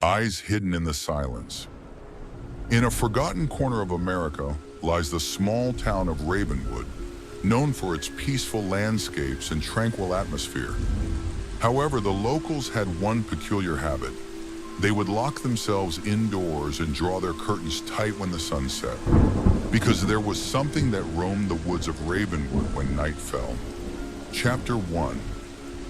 Eyes hidden in the silence. In a forgotten corner of America lies the small town of Ravenwood, known for its peaceful landscapes and tranquil atmosphere. However, the locals had one peculiar habit. They would lock themselves indoors and draw their curtains tight when the sun set, because there was something that roamed the woods of Ravenwood when night fell. Chapter 1.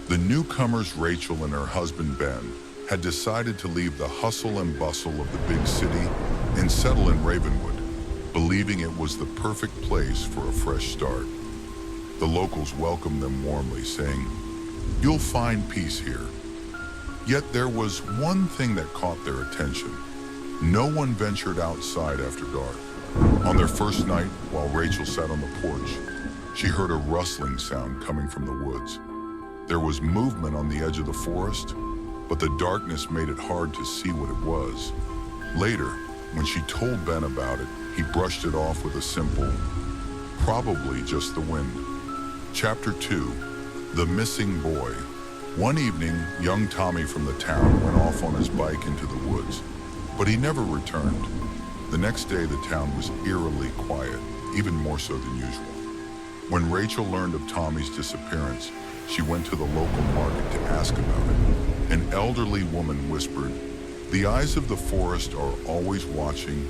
The newcomers Rachel and her husband Ben had decided to leave the hustle and bustle of the big city and settle in Ravenwood, believing it was the perfect place for a fresh start. The locals welcomed them warmly, saying, "You'll find peace here." Yet there was one thing that caught their attention. No one ventured outside after dark. On their first night, while Rachel sat on the porch, she heard a rustling sound coming from the woods. There was movement on the edge of the forest, but the darkness made it hard to see what it was. Later, when she told Ben about it, he brushed it off with a simple, "Probably just the wind." Chapter 2. The Missing Boy. One evening, young Tommy from the town went off on his bike into the woods, but he never returned. The next day, the town was eerily quiet, even more so than usual. When Rachel learned of Tommy's disappearance, she went to the local market to ask about it. An elderly woman whispered, "The eyes of the forest are always watching,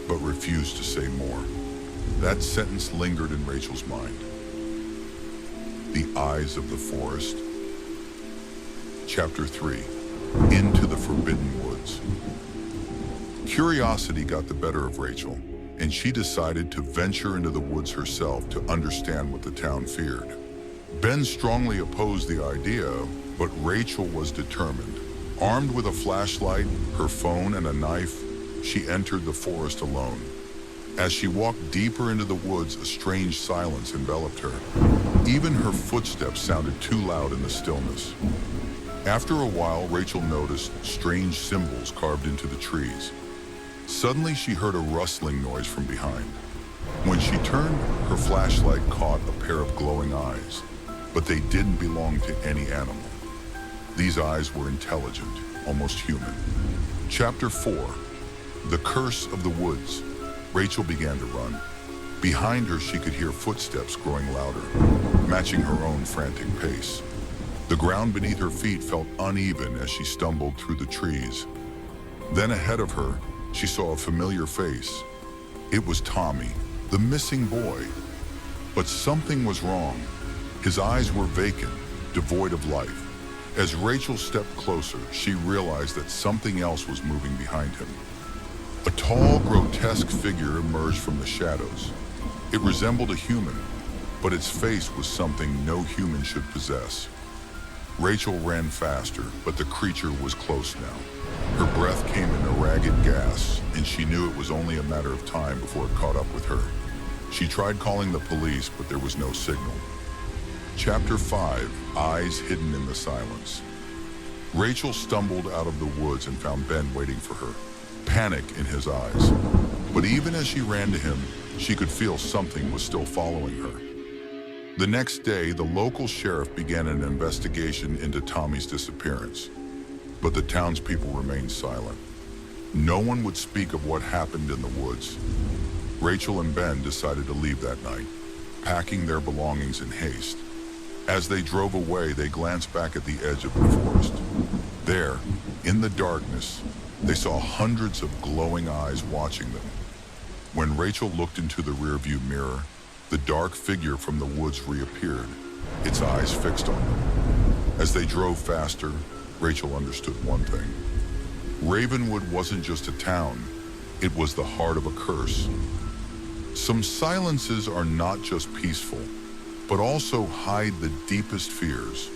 but refuse to say more." That sentence lingered in Rachel's mind. The eyes of the forest. Chapter 3. Into the Forbidden Woods. Curiosity got the better of Rachel, and she decided to venture into the woods herself to understand what the town feared. Ben strongly opposed the idea, but Rachel was determined. Armed with a flashlight, her phone, and a knife, she entered the forest alone. As she walked deeper into the woods, a strange silence enveloped her. Even her footsteps sounded too loud in the stillness. After a while, Rachel noticed strange symbols carved into the trees. Suddenly, she heard a rustling noise from behind. When she turned, her flashlight caught a pair of glowing eyes, but they didn't belong to any animal. These eyes were intelligent, almost human. Chapter 4. The Curse of the Woods. Rachel began to run. Behind her, she could hear footsteps growing louder, matching her own frantic pace. The ground beneath her feet felt uneven as she stumbled through the trees. Then ahead of her, she saw a familiar face. It was Tommy, the missing boy. But something was wrong. His eyes were vacant, devoid of life. As Rachel stepped closer, she realized that something else was moving behind him. A tall, grotesque figure emerged from the shadows. It resembled a human, but its face was something no human should possess. Rachel ran faster, but the creature was close now. Her breath came in a ragged gasp, and she knew it was only a matter of time before it caught up with her. She tried calling the police, but there was no signal. Chapter 5. Eyes Hidden in the Silence. Rachel stumbled out of the woods and found Ben waiting for her, panic in his eyes. But even as she ran to him, she could feel something was still following her. The next day, the local sheriff began an investigation into Tommy's disappearance, but the townspeople remained silent. No one would speak of what happened in the woods. Rachel and Ben decided to leave that night, packing their belongings in haste. As they drove away, they glanced back at the edge of the forest. There, in the darkness, they saw hundreds of glowing eyes watching them. When Rachel looked into the rearview mirror, the dark figure from the woods reappeared, its eyes fixed on them. As they drove faster, Rachel understood one thing. Ravenwood wasn't just a town, it was the heart of a curse. Some silences are not just peaceful, but also hide the deepest fears.